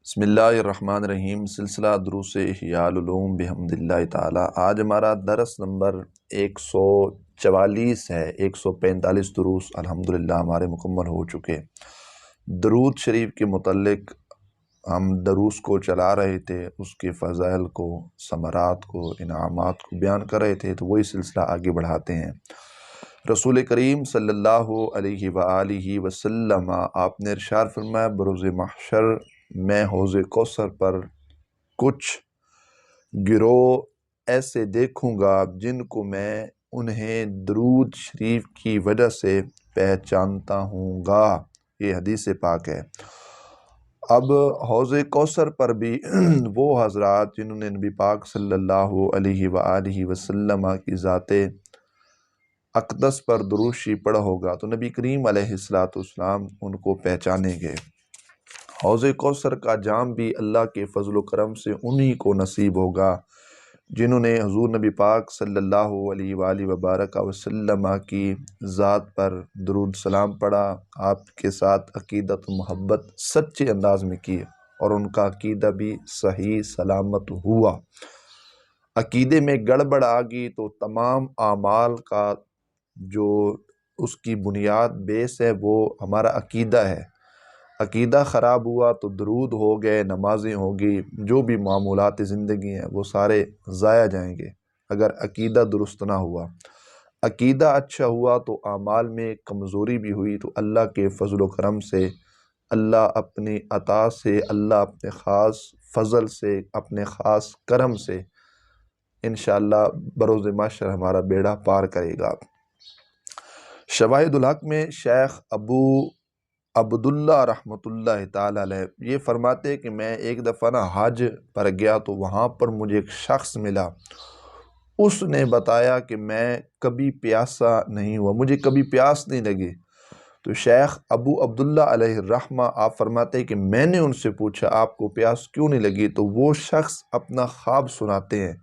بسم اللہ الرحمن الرحیم۔ سلسلہ دروس احیاء العلوم بحمد اللہ تعالی۔ آج ہمارا درس نمبر 144 ہے۔ 145 دروس الحمدللہ ہمارے مکمل ہو چکے۔ درود شریف کے متعلق ہم دروس کو چلا رہے تھے، اس کے فضائل کو، ثمرات کو، انعامات کو بیان کر رہے تھے، تو وہی سلسلہ آگے بڑھاتے ہیں۔ رسول کریم صلی اللہ علیہ وآلہ وسلم آپ نے ارشاد فرمایا، بروز محشر میں حوض کوثر پر کچھ گروہ ایسے دیکھوں گا جن کو میں انہیں درود شریف کی وجہ سے پہچانتا ہوں گا۔ یہ حدیث پاک ہے۔ اب حوض کوثر پر بھی وہ حضرات جنہوں نے نبی پاک صلی اللہ علیہ وآلہ وسلم کی ذات اقدس پر درود شریف پڑھا ہوگا تو نبی کریم علیہ السلام ان کو پہچانیں گے۔ حوض کوثر کا جام بھی اللہ کے فضل و کرم سے انہی کو نصیب ہوگا جنہوں نے حضور نبی پاک صلی اللہ علیہ وآلہ وبارک وسلم کی ذات پر درود سلام پڑھا، آپ کے ساتھ عقیدت و محبت سچے انداز میں کی اور ان کا عقیدہ بھی صحیح سلامت ہوا۔ عقیدے میں گڑبڑ آ گئی تو تمام اعمال کا جو اس کی بنیاد بیس ہے وہ ہمارا عقیدہ ہے۔ عقیدہ خراب ہوا تو درود ہو گئے، نمازیں ہوگی، جو بھی معمولات زندگی ہیں وہ سارے ضائع جائیں گے اگر عقیدہ درست نہ ہوا۔ عقیدہ اچھا ہوا تو اعمال میں کمزوری بھی ہوئی تو اللہ کے فضل و کرم سے، اللہ اپنی عطا سے، اللہ اپنے خاص فضل سے، اپنے خاص کرم سے انشاءاللہ بروز محشر ہمارا بیڑا پار کرے گا۔ شواہد الحق میں شیخ ابو عبداللہ رحمۃ اللہ تعالی علیہ یہ فرماتے کہ میں ایک دفعہ حج پر گیا تو وہاں پر مجھے ایک شخص ملا، اس نے بتایا کہ میں کبھی پیاسا نہیں ہوا، مجھے کبھی پیاس نہیں لگی۔ تو شیخ ابو عبداللہ علیہ الرحمہ آپ فرماتے کہ میں نے ان سے پوچھا آپ کو پیاس کیوں نہیں لگی؟ تو وہ شخص اپنا خواب سناتے ہیں،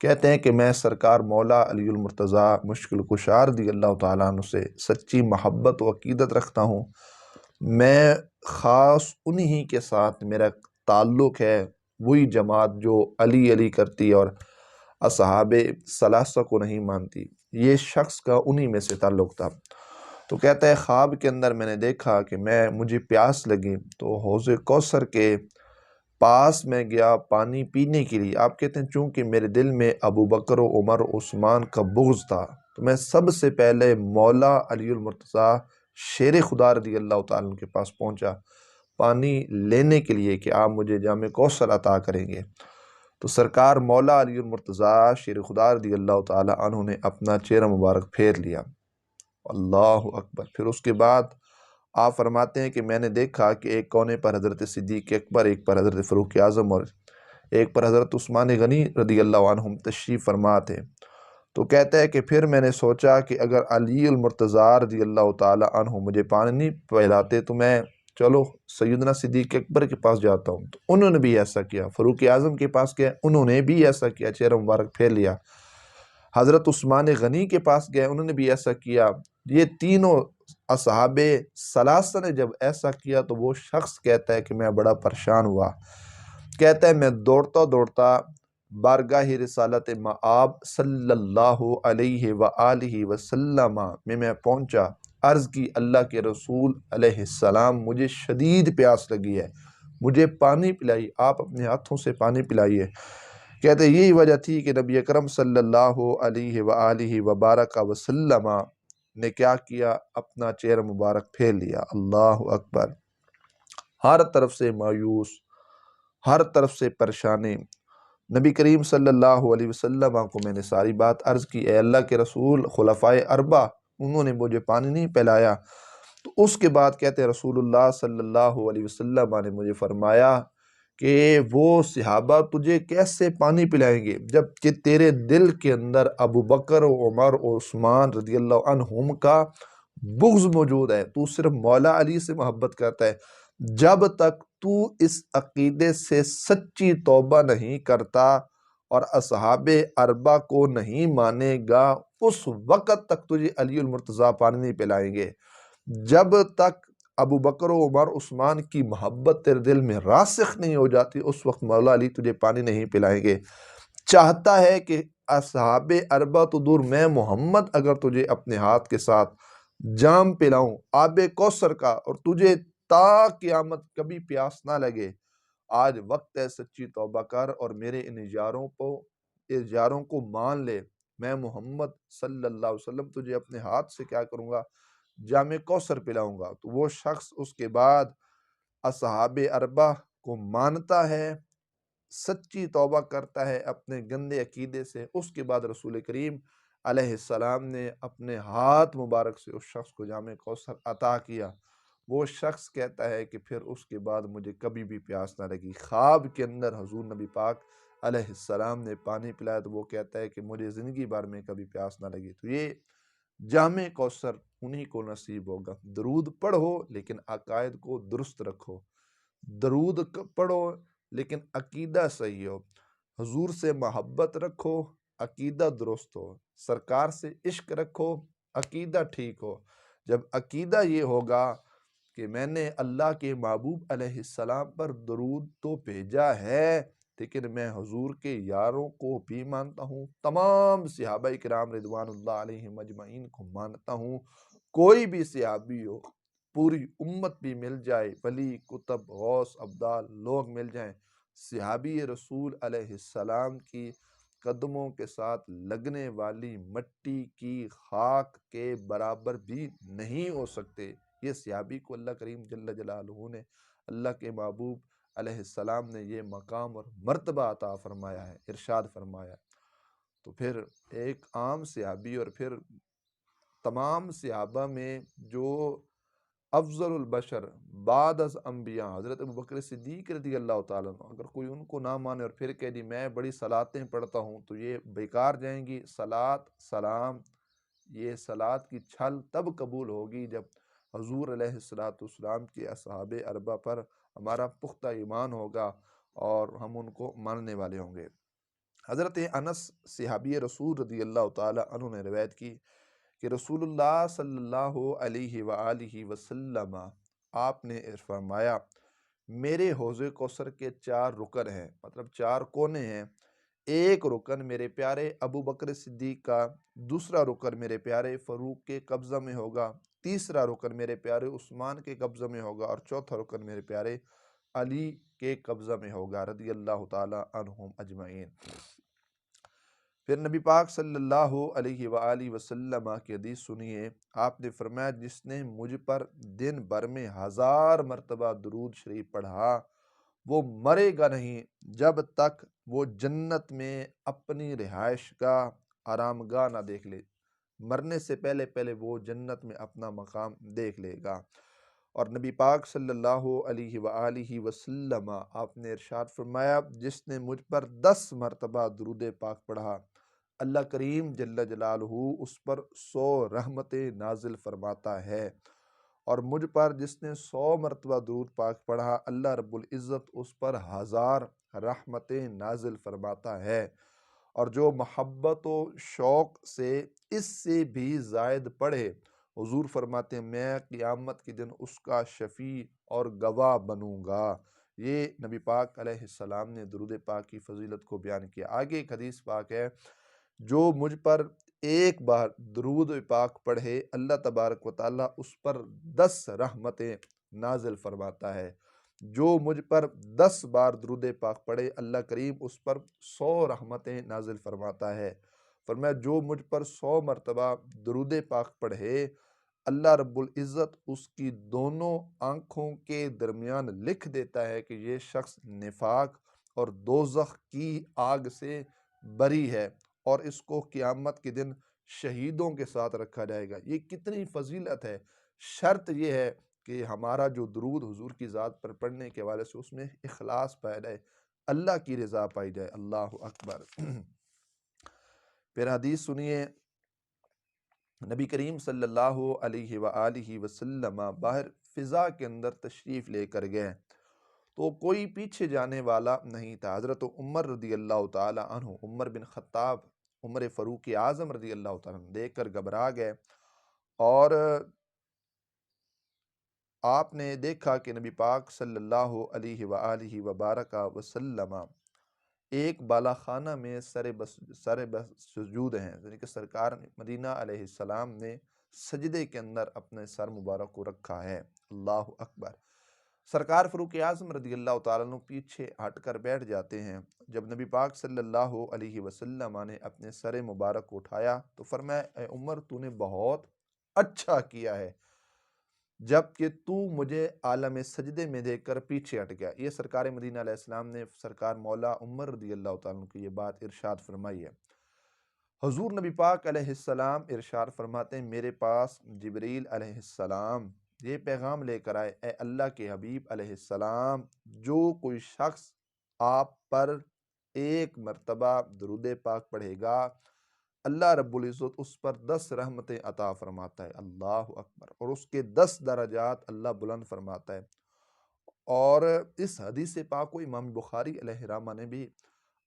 کہتے ہیں کہ میں سرکار مولا علی المرتضیٰ مشکل کشا رضی اللہ تعالیٰ عنہ سے سچی محبت و عقیدت رکھتا ہوں، میں خاص انہی کے ساتھ میرا تعلق ہے، وہی جماعت جو علی علی کرتی اور اصحاب ثلاثہ کو نہیں مانتی، یہ شخص کا انہی میں سے تعلق تھا۔ تو کہتا ہے خواب کے اندر میں نے دیکھا کہ مجھے پیاس لگی تو حوض کوثر کے پاس میں گیا پانی پینے کے لیے۔ آپ کہتے ہیں چونکہ میرے دل میں ابو بکر و عمر و عثمان کا بغض تھا تو میں سب سے پہلے مولا علی المرتضیٰ شیر خدا رضی اللہ تعالیٰ عنہ کے پاس پہنچا پانی لینے کے لیے کہ آپ مجھے جام کوثر عطا کریں گے۔ تو سرکار مولا علی المرتضیٰ شیر خدا رضی اللہ تعالیٰ عنہ نے اپنا چہرہ مبارک پھیر لیا۔ اللہ اکبر۔ پھر اس کے بعد آپ فرماتے ہیں کہ میں نے دیکھا کہ ایک کونے پر حضرت صدیق اکبر، ایک پر حضرت فاروق اعظم اور ایک پر حضرت عثمان غنی رضی اللہ عنہم تشریف فرما تھے۔ تو کہتا ہے کہ پھر میں نے سوچا کہ اگر علی المرتضیٰ رضی اللہ تعالی عنہ مجھے پانی نہیں پلاتے تو میں چلو سیدنا صدیق اکبر کے پاس جاتا ہوں۔ تو انہوں نے بھی ایسا کیا، فاروق اعظم کے پاس گئے، انہوں نے بھی ایسا کیا، چہرہ مبارک پھیر لیا۔ حضرت عثمان غنی کے پاس گئے، انہوں نے بھی ایسا کیا۔ یہ تینوں اصحاب ثلاثہ نے جب ایسا کیا تو وہ شخص کہتا ہے کہ میں بڑا پریشان ہوا، کہتا ہے میں دوڑتا دوڑتا بارگاہ رسالت مآب صلی اللہ علیہ وآلہ وسلم میں پہنچا، عرض کی اللہ کے رسول علیہ السلام مجھے شدید پیاس لگی ہے، مجھے پانی پلائیے، آپ اپنے ہاتھوں سے پانی پلائیے۔ کہتے ہیں یہی وجہ تھی کہ نبی اکرم صلی اللہ علیہ وآلہ وبارک وسلم نے کیا کیا، اپنا چہرہ مبارک پھیر لیا۔ اللہ اکبر۔ ہر طرف سے مایوس، ہر طرف سے پریشانی، نبی کریم صلی اللہ علیہ وسلم کو میں نے ساری بات عرض کی، اے اللہ کے رسول خلفائے اربعہ انہوں نے مجھے پانی نہیں پلایا۔ تو اس کے بعد کہتے ہیں رسول اللہ صلی اللہ علیہ وسلم نے مجھے فرمایا کہ وہ صحابہ تجھے کیسے پانی پلائیں گے جب کہ تیرے دل کے اندر ابو بکر و عمر و عثمان رضی اللہ عنہم کا بغض موجود ہے، تو صرف مولا علی سے محبت کرتا ہے۔ جب تک تو اس عقیدے سے سچی توبہ نہیں کرتا اور اصحاب اربعہ کو نہیں مانے گا اس وقت تک تجھے علی المرتضیٰ پانی نہیں پلائیں گے۔ جب تک ابو بکر و عمر عثمان کی محبت تیرے دل میں راسخ نہیں ہو جاتی، اس وقت مولا علی تجھے پانی نہیں پلائیں گے۔ چاہتا ہے کہ اصحاب اربع تو دور، میں محمد اگر تجھے اپنے ہاتھ کے ساتھ جام پلاؤں آب کوثر کا، اور تجھے تا قیامت کبھی پیاس نہ لگے۔ آج وقت ہے سچی توبہ کر اور میرے ان یاروں کو مان لے۔ میں محمد صلی اللہ علیہ وسلم تجھے اپنے ہاتھ سے کیا کروں گا؟ جام کوثر پلاؤں گا۔ تو وہ شخص اس کے بعد اصحاب اربع کو مانتا ہے، سچی توبہ کرتا ہے اپنے گندے عقیدے سے، اس کے بعد رسول کریم علیہ السلام نے اپنے ہاتھ مبارک سے اس شخص کو جام کوثر عطا کیا۔ وہ شخص کہتا ہے کہ پھر اس کے بعد مجھے کبھی بھی پیاس نہ لگی۔ خواب کے اندر حضور نبی پاک علیہ السلام نے پانی پلایا تو وہ کہتا ہے کہ مجھے زندگی بھر میں کبھی پیاس نہ لگی۔ تو یہ جام کوثر انہی کو نصیب ہوگا۔ درود پڑھو لیکن عقائد کو درست رکھو، درود پڑھو لیکن عقیدہ صحیح ہو، حضور سے محبت رکھو، عقیدہ درست ہو، سرکار سے عشق رکھو، عقیدہ ٹھیک ہو۔ جب عقیدہ یہ ہوگا کہ میں نے اللہ کے محبوب علیہ السلام پر درود تو بھیجا ہے، لیکن میں حضور کے یاروں کو بھی مانتا ہوں، تمام صحابہ کرام رضوان اللہ علیہم اجمعین کو مانتا ہوں، کوئی بھی صحابی ہو، پوری امت بھی مل جائے، ولی کتب غوث ابدال لوگ مل جائیں، صحابی رسول علیہ السلام کی قدموں کے ساتھ لگنے والی مٹی کی خاک کے برابر بھی نہیں ہو سکتے۔ یہ صحابی کو اللہ کریم جل جلالہ نے، اللہ کے محبوب علیہ السلام نے یہ مقام اور مرتبہ عطا فرمایا ہے، ارشاد فرمایا۔ تو پھر ایک عام صحابی اور پھر تمام صحابہ میں جو افضل البشر بعد از انبیاء حضرت ابوبکر صدیق رضی اللہ تعالیٰ عنہ، اگر کوئی ان کو نہ مانے اور پھر کہہ دی میں بڑی صلاتیں پڑھتا ہوں تو یہ بیکار جائیں گی۔ صلات سلام، یہ صلات کی چھل تب قبول ہوگی جب حضور علیہ السلام کے اصحاب اربع پر ہمارا پختہ ایمان ہوگا اور ہم ان کو ماننے والے ہوں گے۔ حضرت انس صحابی رسول رضی اللہ تعالیٰ عنہ نے روایت کی کہ رسول اللہ صلی اللہ علیہ وآلہ وسلم آپ نے فرمایا میرے حوض کوثر کے 4 رکن ہیں، مطلب 4 کونے ہیں۔ ایک رکن میرے پیارے ابو بکر صدیق کا، دوسرا رکن میرے پیارے فاروق کے قبضہ میں ہوگا، تیسرا رکن میرے پیارے عثمان کے قبضہ میں ہوگا، اور چوتھا رکن میرے پیارے علی کے قبضہ میں ہوگا رضی اللہ تعالی عنہم اجمعین۔ پھر نبی پاک صلی اللہ علیہ وآلہ وسلم کی حدیث سنیے، آپ نے فرمایا جس نے مجھ پر دن بھر میں 1000 مرتبہ درود شریف پڑھا وہ مرے گا نہیں جب تک وہ جنت میں اپنی رہائش گاہ آرام گاہ نہ دیکھ لے۔ مرنے سے پہلے پہلے وہ جنت میں اپنا مقام دیکھ لے گا۔ اور نبی پاک صلی اللہ علیہ وآلہ وسلم آپ نے ارشاد فرمایا جس نے مجھ پر 10 مرتبہ درود پاک پڑھا اللہ کریم جل جلالہ اس پر 100 رحمتیں نازل فرماتا ہے، اور مجھ پر جس نے 100 مرتبہ درود پاک پڑھا اللہ رب العزت اس پر 1000 رحمتیں نازل فرماتا ہے، اور جو محبت و شوق سے اس سے بھی زائد پڑھے حضور فرماتے ہیں میں قیامت کے دن اس کا شفیع اور گواہ بنوں گا۔ یہ نبی پاک علیہ السلام نے درود پاک کی فضیلت کو بیان کیا۔ آگے ایک حدیث پاک ہے جو مجھ پر ایک بار درود پاک پڑھے اللہ تبارک و تعالیٰ اس پر 10 رحمتیں نازل فرماتا ہے، جو مجھ پر 10 بار درود پاک پڑھے اللہ کریم اس پر 100 رحمتیں نازل فرماتا ہے۔ فرمایا جو مجھ پر 100 مرتبہ درود پاک پڑھے اللہ رب العزت اس کی دونوں آنکھوں کے درمیان لکھ دیتا ہے کہ یہ شخص نفاق اور دوزخ کی آگ سے بری ہے، اور اس کو قیامت کے دن شہیدوں کے ساتھ رکھا جائے گا۔ یہ کتنی فضیلت ہے۔ شرط یہ ہے کہ ہمارا جو درود حضور کی ذات پر پڑھنے کے حوالے سے اس میں اخلاص پایا جائے، اللہ کی رضا پائی جائے۔ اللہ اکبر۔ پھر حدیث سنیے، نبی کریم صلی اللہ علیہ وآلہ وسلم باہر فضا کے اندر تشریف لے کر گئے تو کوئی پیچھے جانے والا نہیں تھا۔ حضرت عمر رضی اللہ تعالی عنہ، عمر بن خطاب، عمر فاروق اعظم رضی اللہ تعالیٰ عنہ دیکھ کر گھبرا گئے اور آپ نے دیکھا کہ نبی پاک صلی اللہ علیہ وآلہ وبارک وسلم ایک بالا خانہ میں سر بس سجود ہیں، یعنی کہ سرکار مدینہ علیہ السلام نے سجدے کے اندر اپنے سر مبارک کو رکھا ہے۔ اللہ اکبر۔ سرکار فاروق اعظم رضی اللہ تعالیٰ عنہ پیچھے ہٹ کر بیٹھ جاتے ہیں۔ جب نبی پاک صلی اللہ علیہ وسلم نے اپنے سر مبارک کو اٹھایا تو فرمایا اے عمر تو نے بہت اچھا کیا ہے جبکہ تو مجھے عالم سجدے میں دیکھ کر پیچھے ہٹ گیا۔ یہ سرکار مدینہ علیہ السلام نے سرکار مولا عمر رضی اللہ تعالیٰ عنہ کی یہ بات ارشاد فرمائی ہے۔ حضور نبی پاک علیہ السلام ارشاد فرماتے ہیں میرے پاس جبریل علیہ السلام یہ پیغام لے کر آئے، اے اللہ کے حبیب علیہ السلام، جو کوئی شخص آپ پر ایک مرتبہ درود پاک پڑھے گا اللہ رب العزت اس پر 10 رحمتیں عطا فرماتا ہے۔ اللہ اکبر۔ اور اس کے 10 درجات اللہ بلند فرماتا ہے۔ اور اس حدیث پاک کو امام بخاری علیہ رحمہ نے بھی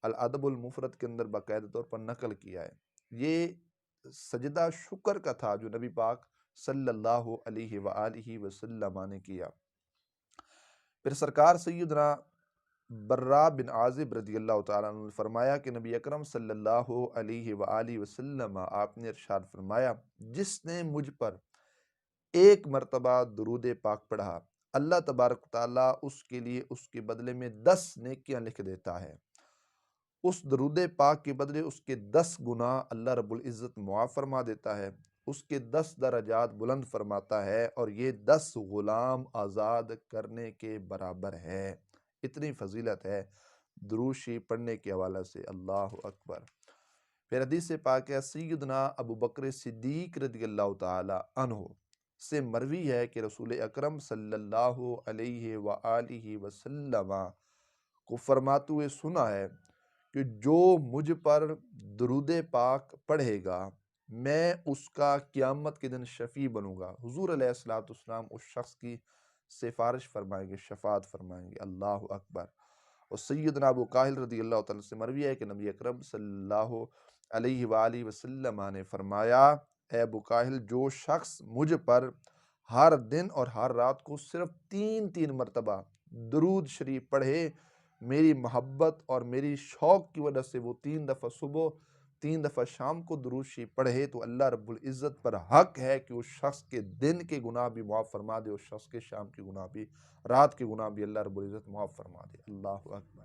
الادب المفرد کے اندر باقاعدہ طور پر نقل کیا ہے۔ یہ سجدہ شکر کا تھا جو نبی پاک صلی اللہ علیہ وآلہ وسلم نے کیا۔ پھر سرکار سیدنا برا بن عازب رضی اللہ تعالیٰ عنہ نے فرمایا کہ نبی اکرم صلی اللہ علیہ وآلہ وسلم آپ نے ارشاد فرمایا جس نے مجھ پر ایک مرتبہ درود پاک پڑھا اللہ تبارک تعالیٰ اس کے لیے اس کے بدلے میں 10 نیکیاں لکھ دیتا ہے۔ اس درود پاک کے بدلے اس کے 10 گناہ اللہ رب العزت معاف فرما دیتا ہے، اس کے 10 درجات بلند فرماتا ہے، اور یہ 10 غلام آزاد کرنے کے برابر ہے۔ اتنی فضیلت ہے درود شریف پڑھنے کے حوالے سے۔ اللہ اکبر۔ پھر حدیث پاک ہے سیدنا ابو بکر صدیق رضی اللہ تعالی عنہ سے مروی ہے کہ رسول اکرم صلی اللہ علیہ وآلہ وسلم کو فرماتے ہوئے سنا ہے کہ جو مجھ پر درود پاک پڑھے گا میں اس کا قیامت کے دن شفیع بنوں گا۔ حضور علیہ السلام اس شخص کی سفارش فرمائیں گے، شفاعت فرمائیں گے۔ اللہ اکبر۔ اور سیدنا ابو کاہل رضی اللہ تعالیٰ سے مروی ہے کہ نبی اکرم صلی اللہ علیہ وآلہ وسلم نے فرمایا اے ابو کاہل جو شخص مجھ پر ہر دن اور ہر رات کو صرف 3 مرتبہ درود شریف پڑھے میری محبت اور میری شوق کی وجہ سے وہ 3 دفعہ صبح 3 دفعہ شام کو درود شریف پڑھے تو اللہ رب العزت پر حق ہے کہ اس شخص کے دن کے گناہ بھی معاف فرما دے، اس شخص کے شام کے گناہ بھی، رات کے گناہ بھی اللہ رب العزت معاف فرما دے۔ اللہ اکبر۔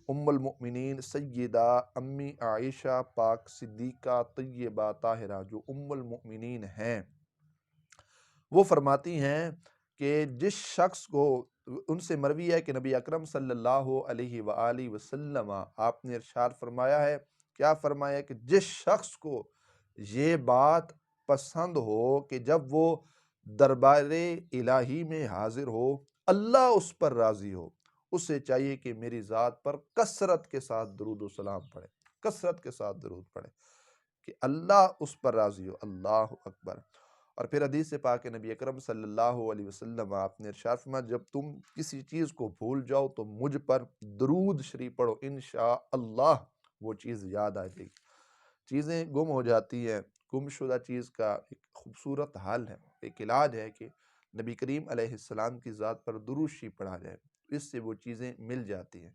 ام المؤمنین سیدہ امی عائشہ پاک صدیقہ طیبہ طاہرہ جو ام المؤمنین ہیں وہ فرماتی ہیں کہ جس شخص کو ان سے مروی ہے کہ نبی اکرم صلی اللہ علیہ وآلہ وسلم آپ نے ارشاد فرمایا ہے، کیا فرمایا کہ جس شخص کو یہ بات پسند ہو کہ جب وہ دربار الہی میں حاضر ہو اللہ اس پر راضی ہو، اسے چاہیے کہ میری ذات پر کثرت کے ساتھ درود و سلام پڑھے، کثرت کے ساتھ درود پڑھے کہ اللہ اس پر راضی ہو۔ اللہ اکبر۔ اور پھر حدیث پاک نبی اکرم صلی اللہ علیہ وسلم آپ نے ارشاد فرمایا جب تم کسی چیز کو بھول جاؤ تو مجھ پر درود شریف پڑھو انشاءاللہ وہ چیز یاد آ جائے گی۔ چیزیں گم ہو جاتی ہیں، گم شدہ چیز کا ایک خوبصورت حل ہے، ایک علاج ہے کہ نبی کریم علیہ السلام کی ذات پر درود شریف پڑھا جائے، اس سے وہ چیزیں مل جاتی ہیں۔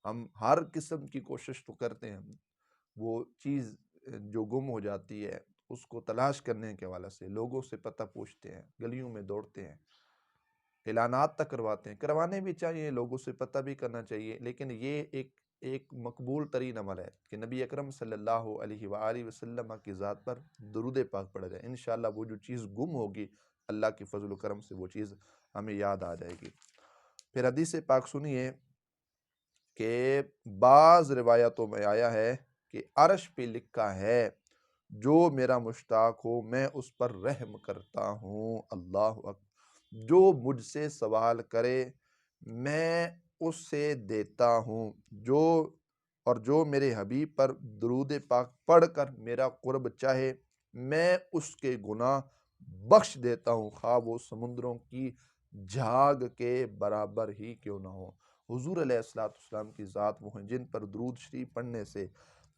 ہم ہر قسم کی کوشش تو کرتے ہیں، وہ چیز جو گم ہو جاتی ہے اس کو تلاش کرنے کے حوالے سے لوگوں سے پتہ پوچھتے ہیں، گلیوں میں دوڑتے ہیں، اعلانات تک کرواتے ہیں، کروانے بھی چاہیے، لوگوں سے پتہ بھی کرنا چاہیے، لیکن یہ ایک مقبول ترین عمل ہے کہ نبی اکرم صلی اللہ علیہ وآلہ وسلم کی ذات پر درود پاک پڑھا جائے۔ انشاءاللہ وہ جو چیز گم ہوگی اللہ کے فضل و کرم سے وہ چیز ہمیں یاد آ جائے گی۔ پھر حدیث پاک سنیے کہ بعض روایتوں میں آیا ہے کہ عرش پہ لکھا ہے جو میرا مشتاق ہو میں اس پر رحم کرتا ہوں۔ اللہ اکبر۔ جو مجھ سے سوال کرے میں اس سے دیتا ہوں، جو میرے حبیب پر درود پاک پڑھ کر میرا قرب چاہے میں اس کے گناہ بخش دیتا ہوں، خواہ وہ سمندروں کی جھاگ کے برابر ہی کیوں نہ ہو۔ حضور علیہ السلام کی ذات وہ ہیں جن پر درود شریف پڑھنے سے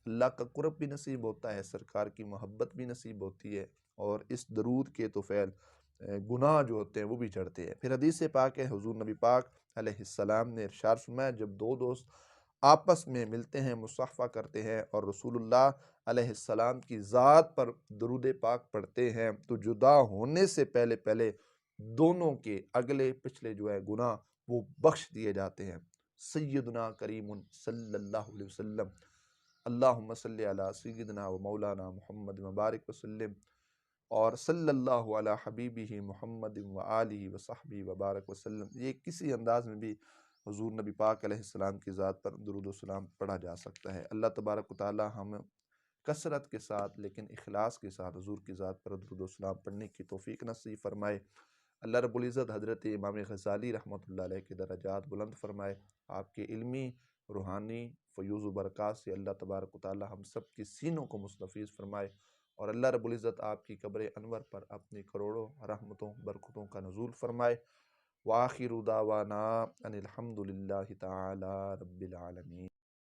اللہ کا قرب بھی نصیب ہوتا ہے، سرکار کی محبت بھی نصیب ہوتی ہے، اور اس درود کے طفیل گناہ جو ہوتے ہیں وہ بھی چڑھتے ہیں۔ پھر حدیث پاک ہے، حضور نبی پاک علیہ السلام نے ارشاد فرمایا، جب دو دوست آپس میں ملتے ہیں، مصافحہ کرتے ہیں اور رسول اللہ علیہ السلام کی ذات پر درود پاک پڑھتے ہیں تو جدا ہونے سے پہلے پہلے دونوں کے اگلے پچھلے جو ہے گناہ وہ بخش دیے جاتے ہیں۔ سیدنا کریم صلی اللہ علیہ وسلم، اللہم صلی علی سیدنا و مولانا محمد مبارک وسلم، اور صلی اللہ علی حبیبہ محمد و آلہ و صحبہ وبارک وسلم۔ یہ کسی انداز میں بھی حضور نبی پاک علیہ السلام کی ذات پر درود و سلام پڑھا جا سکتا ہے۔ اللہ تبارک و تعالی ہم کثرت کے ساتھ لیکن اخلاص کے ساتھ حضور کی ذات پر درود و سلام پڑھنے کی توفیق نصیب فرمائے۔ اللہ رب العزت حضرت امام غزالی رحمۃ اللہ علیہ کے درجات بلند فرمائے۔ آپ کے علمی، روحانی فیوز و برکات سے اللہ تبارک و تعالی ہم سب کی سینوں کو مستفیض فرمائے، اور اللہ رب العزت آپ کی قبر انور پر اپنی کروڑوں رحمتوں برکتوں کا نزول فرمائے۔ وآخر دعوانا ان الحمد للہ تعالی رب العالمین۔